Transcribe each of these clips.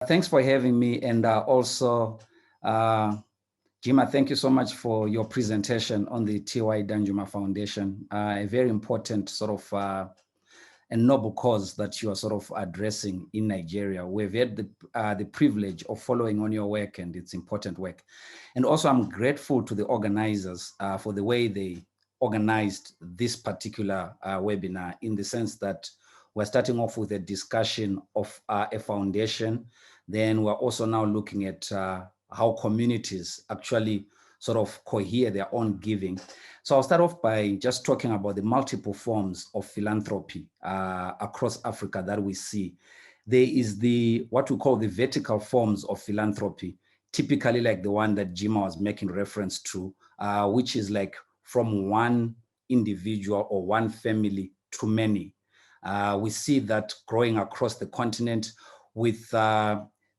Thanks for having me. And also, Jima, thank you so much for your presentation on the T.Y. Danjuma Foundation, a very important sort of a noble cause that you are sort of addressing in Nigeria. We've had the privilege of following on your work, and it's important work. And also, I'm grateful to the organizers for the way they organized this particular webinar, in the sense that we're starting off with a discussion of a foundation. Then we're also now looking at how communities actually sort of cohere their own giving. So I'll start off by just talking about the multiple forms of philanthropy across Africa that we see. There is what we call the vertical forms of philanthropy, typically like the one that Jima was making reference to, which is like from one individual or one family to many. We see that growing across the continent with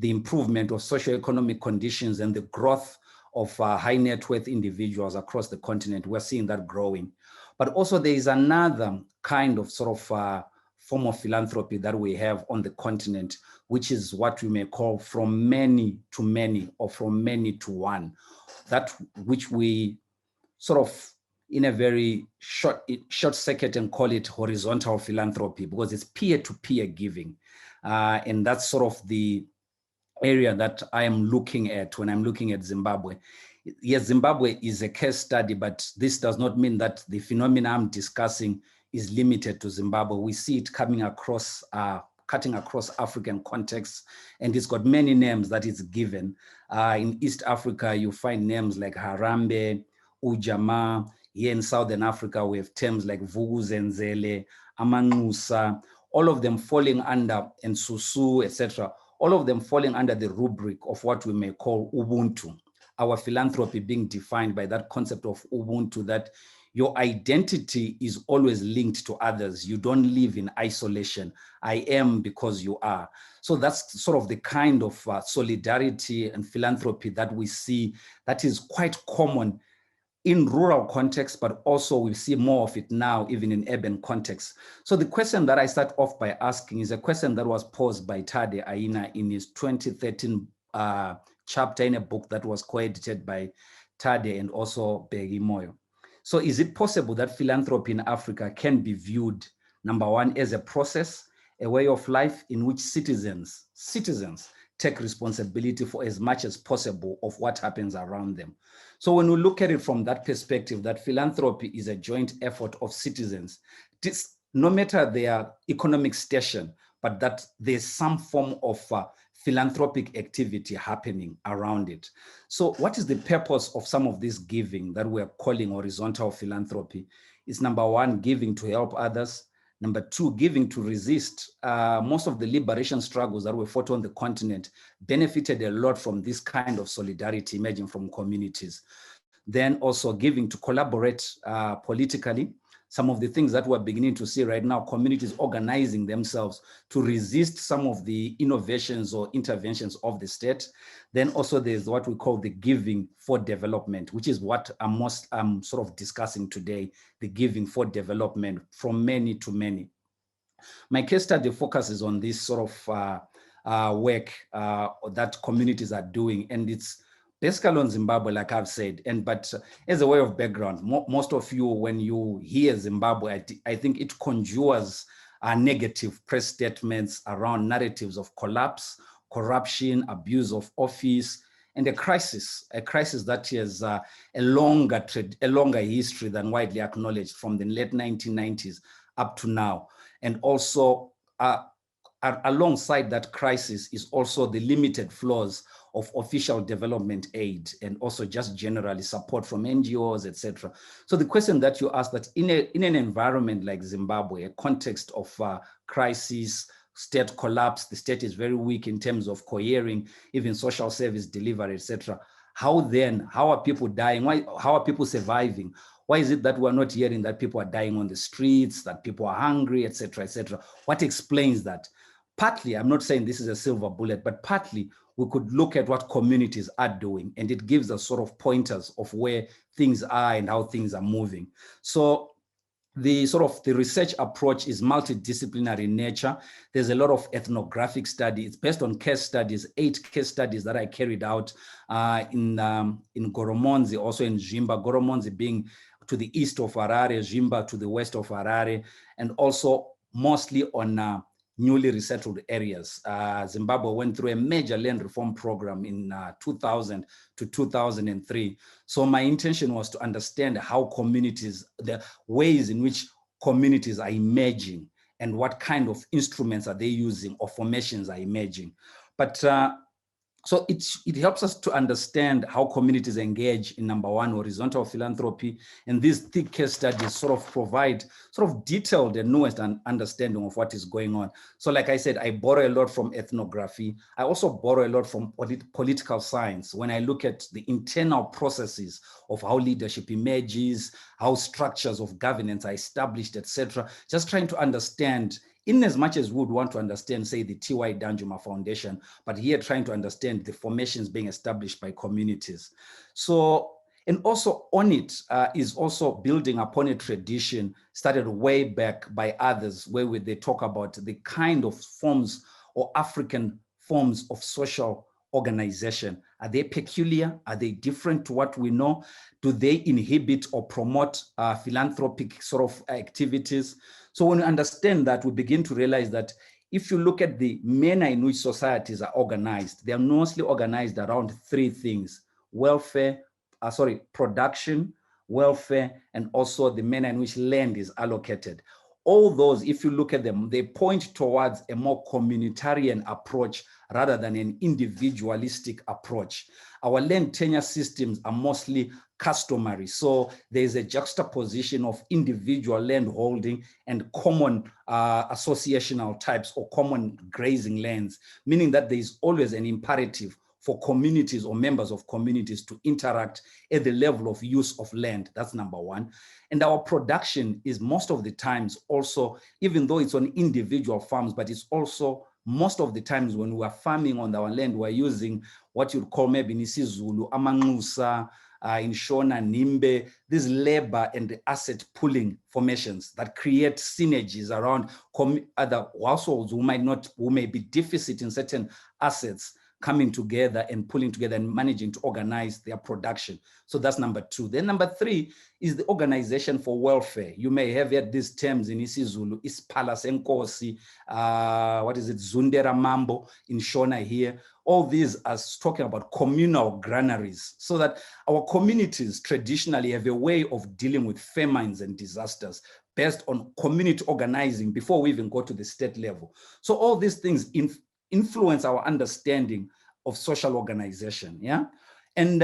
the improvement of socioeconomic conditions and the growth of high net worth individuals across the continent. We're seeing that growing. But also there is another kind of sort of form of philanthropy that we have on the continent, which is what we may call from many to many, or from many to one. That which we sort of, in a very short circuit, and call it horizontal philanthropy, because it's peer-to-peer giving. And that's sort of the area that I am looking at when I'm looking at Zimbabwe. Yes, Zimbabwe is a case study, but this does not mean that the phenomena I'm discussing is limited to Zimbabwe. We see it coming across, cutting across African contexts, and it's got many names that it's given. In East Africa, you find names like Harambe, Ujamaa. Here in Southern Africa, we have terms like Vukuzenzele, Amanxusa, all of them falling under, and Susu, etc., all of them falling under the rubric of what we may call Ubuntu. Our philanthropy being defined by that concept of Ubuntu, that your identity is always linked to others. You don't live in isolation. I am because you are. So that's sort of the kind of solidarity and philanthropy that we see that is quite common in rural contexts, but also we see more of it now, even in urban contexts. So the question that I start off by asking is a question that was posed by Tendai Aina in his 2013 chapter in a book that was co-edited by Tendai and also Begi Moyo. So is it possible that philanthropy in Africa can be viewed, number one, as a process, a way of life in which citizens take responsibility for as much as possible of what happens around them? So when we look at it from that perspective, that philanthropy is a joint effort of citizens, no matter their economic station, but that there's some form of philanthropic activity happening around it. So what is the purpose of some of this giving that we're calling horizontal philanthropy? Is number one, giving to help others. Number two, giving to resist. Most of the liberation struggles that were fought on the continent benefited a lot from this kind of solidarity emerging from communities. Then also giving to collaborate politically. Some of the things that we're beginning to see right now, communities organizing themselves to resist some of the innovations or interventions of the state. Then also there's what we call the giving for development, which is what I'm sort of discussing today, the giving for development from many to many. My case study focuses on this sort of work that communities are doing, and it's basically on Zimbabwe, like I've said. But as a way of background, most of you, when you hear Zimbabwe, I think it conjures negative press statements around narratives of collapse, corruption, abuse of office, and a crisis that has a longer history than widely acknowledged, from the late 1990s up to now. And also alongside that crisis is also the limited flows of official development aid, and also just generally support from NGOs, etc. So the question that you asked, that in an environment like Zimbabwe, a context of crisis, state collapse, the state is very weak in terms of cohering even social service delivery, etc. How are people dying? How are people surviving? Why is it that we're not hearing that people are dying on the streets, that people are hungry, etc., etc.? What explains that? Partly, I'm not saying this is a silver bullet, but partly we could look at what communities are doing, and it gives us sort of pointers of where things are and how things are moving. So the sort of the research approach is multidisciplinary in nature. There's a lot of ethnographic study. It's based on case studies, 8 case studies that I carried out in Goromonzi, also in Zimba, Goromonzi being to the east of Harare, Zimba to the west of Harare, and also mostly on newly resettled areas. Zimbabwe went through a major land reform program in 2000 to 2003. So my intention was to understand how communities, the ways in which communities are emerging and what kind of instruments are they using or formations are emerging. But so it helps us to understand how communities engage in, number one, horizontal philanthropy. And these thick case studies sort of provide sort of detailed and nuanced understanding of what is going on. So like I said, I borrow a lot from ethnography. I also borrow a lot from political science when I look at the internal processes of how leadership emerges, how structures of governance are established, etc. Just trying to understand, in as much as we would want to understand, say, the T.Y. Danjuma Foundation, but here trying to understand the formations being established by communities. So, and also on it is also building upon a tradition started way back by others, where they talk about the kind of forms or African forms of social organization. Are they peculiar? Are they different to what we know? Do they inhibit or promote philanthropic sort of activities? So when we understand that, we begin to realize that if you look at the manner in which societies are organized, they are mostly organized around 3 things: welfare, production, welfare, and also the manner in which land is allocated. All those, if you look at them, they point towards a more communitarian approach rather than an individualistic approach. Our land tenure systems are mostly customary. So there's a juxtaposition of individual land holding and common associational types or common grazing lands, meaning that there is always an imperative for communities or members of communities to interact at the level of use of land. That's number one. And our production is most of the times also, even though it's on individual farms, but it's also most of the times when we are farming on our land, we're using what you'd call maybe Nisizulu, Amangusa, in Shona, Nimbe, these labor and asset pooling formations that create synergies around other households who may be deficit in certain assets, coming together and pulling together and managing to organize their production. So that's number 2. Then number 3 is the organization for welfare. You may have heard these terms in isiZulu, Isphala Senkosi, Zundera Mambo in Shona here. All these are talking about communal granaries, so that our communities traditionally have a way of dealing with famines and disasters based on community organizing before we even go to the state level. So all these things influence our understanding of social organization, yeah? And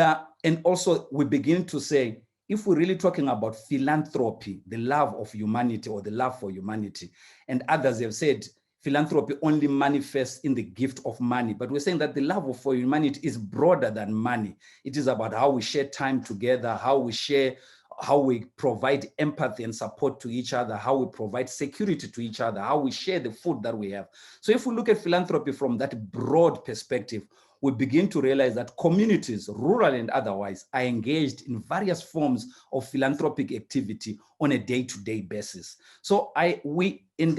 also we begin to say, if we're really talking about philanthropy, the love of humanity or the love for humanity, and others have said philanthropy only manifests in the gift of money, but we're saying that the love for humanity is broader than money. It is about how we share time together, how we provide empathy and support to each other, how we provide security to each other, how we share the food that we have. So if we look at philanthropy from that broad perspective, we begin to realize that communities, rural and otherwise, are engaged in various forms of philanthropic activity on a day-to-day basis. So I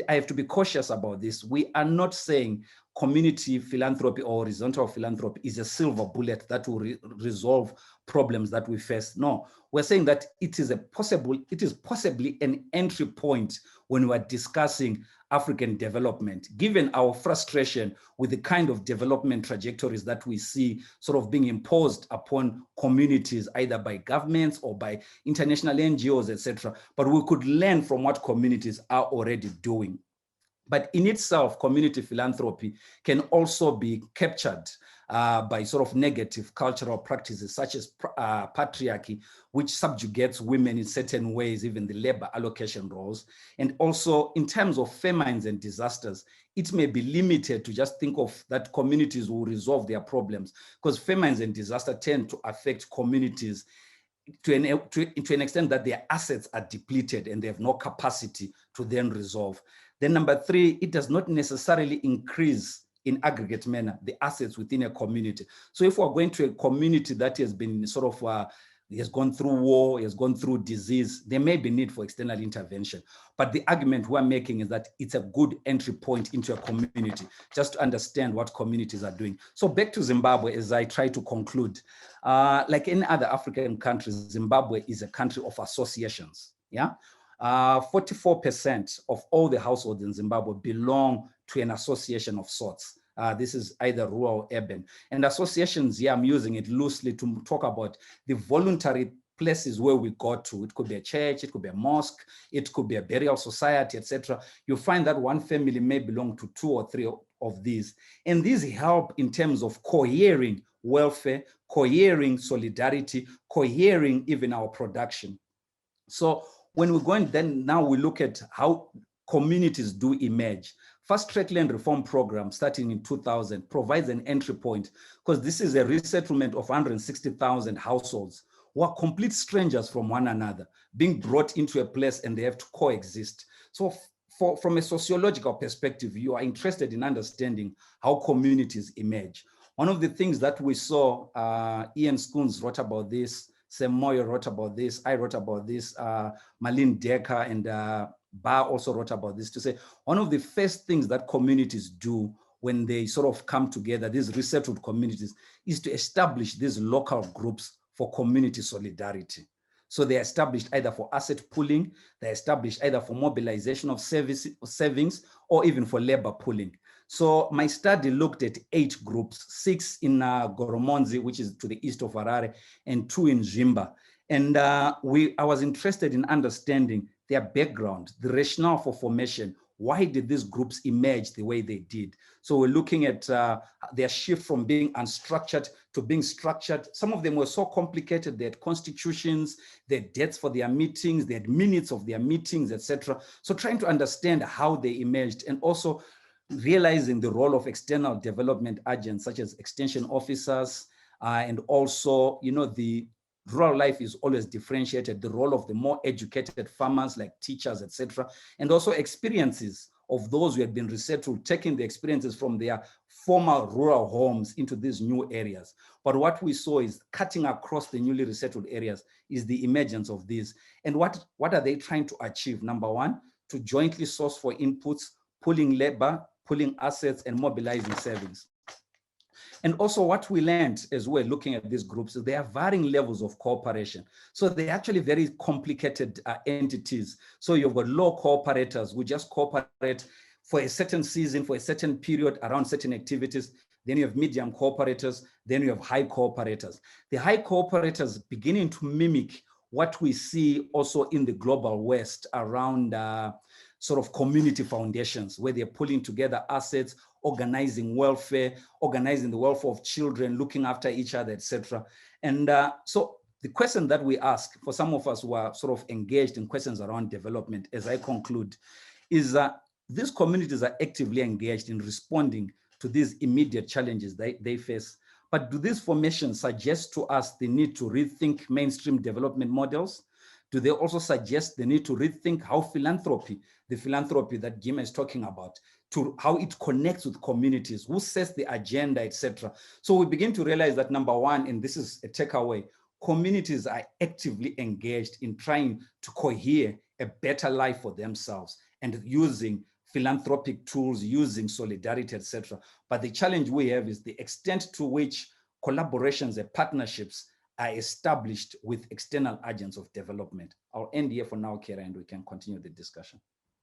have to be cautious about this. We are not saying community philanthropy or horizontal philanthropy is a silver bullet that will resolve problems that we face. No, we're saying that it is possibly an entry point when we're discussing African development, given our frustration with the kind of development trajectories that we see sort of being imposed upon communities, either by governments or by international NGOs, etc. But we could learn from what communities are already doing. But in itself, community philanthropy can also be captured by sort of negative cultural practices such as patriarchy, which subjugates women in certain ways, even the labor allocation roles. And also in terms of famines and disasters, it may be limited to just think of that communities will resolve their problems, because famines and disasters tend to affect communities to an extent that their assets are depleted and they have no capacity to then resolve. Then number 3, it does not necessarily increase in aggregate manner the assets within a community. So if we're going to a community that has been sort of he has gone through war, he has gone through disease, there may be need for external intervention. But the argument we're making is that it's a good entry point into a community, just to understand what communities are doing. So back to Zimbabwe, as I try to conclude, like any other African countries, Zimbabwe is a country of associations, yeah? 44% of all the households in Zimbabwe belong to an association of sorts. This is either rural or urban. And associations, yeah, I'm using it loosely to talk about the voluntary places where we go to. It could be a church, it could be a mosque, it could be a burial society, etc. You find that one family may belong to 2 or 3 of these. And these help in terms of cohering welfare, cohering solidarity, cohering even our production. So when we're going, then now we look at how communities do emerge. Fast Track Land Reform Program, starting in 2000, provides an entry point, because this is a resettlement of 160,000 households who are complete strangers from one another, being brought into a place and they have to coexist. So from a sociological perspective, you are interested in understanding how communities emerge. One of the things that we saw, Ian Schoons wrote about this, Sam Moyo wrote about this, I wrote about this, Marlene Decker and Bar also wrote about this, to say one of the first things that communities do when they sort of come together, these resettled communities, is to establish these local groups for community solidarity. So they're established either for asset pooling, they're established either for mobilization of savings, or even for labor pooling. So my study looked at 8 groups, 6 in Goromonzi, which is to the east of Harare, and 2 in Zimba. And I was interested in understanding their background, the rationale for formation. Why did these groups emerge the way they did? So we're looking at their shift from being unstructured to being structured. Some of them were so complicated, they had constitutions, they had dates for their meetings, they had minutes of their meetings, etc. So trying to understand how they emerged, and also realizing the role of external development agents such as extension officers, and also, you know, the rural life is always differentiated, the role of the more educated farmers like teachers, etc., and also experiences of those who had been resettled, taking the experiences from their former rural homes into these new areas. But what we saw is cutting across the newly resettled areas is the emergence of these. And what are they trying to achieve? Number one, to jointly source for inputs, pooling labor, pooling assets, and mobilizing savings. And also what we learned as we're looking at these groups is there are varying levels of cooperation. So they're actually very complicated entities. So you've got low cooperators who just cooperate for a certain season, for a certain period around certain activities. Then you have medium cooperators, then you have high cooperators. The high cooperators beginning to mimic what we see also in the global West around sort of community foundations, where they're pulling together assets, organizing welfare, organizing the welfare of children, looking after each other, etc. And so the question that we ask for some of us who are sort of engaged in questions around development, as I conclude, is that these communities are actively engaged in responding to these immediate challenges they face. But do these formations suggest to us the need to rethink mainstream development models? Do they also suggest the need to rethink how philanthropy, the philanthropy that Gima is talking about, to how it connects with communities, who sets the agenda, etc. So we begin to realize that number one, and this is a takeaway, communities are actively engaged in trying to cohere a better life for themselves and using philanthropic tools, using solidarity, etc. But the challenge we have is the extent to which collaborations and partnerships are established with external agents of development. I'll end here for now, Kira, and we can continue the discussion.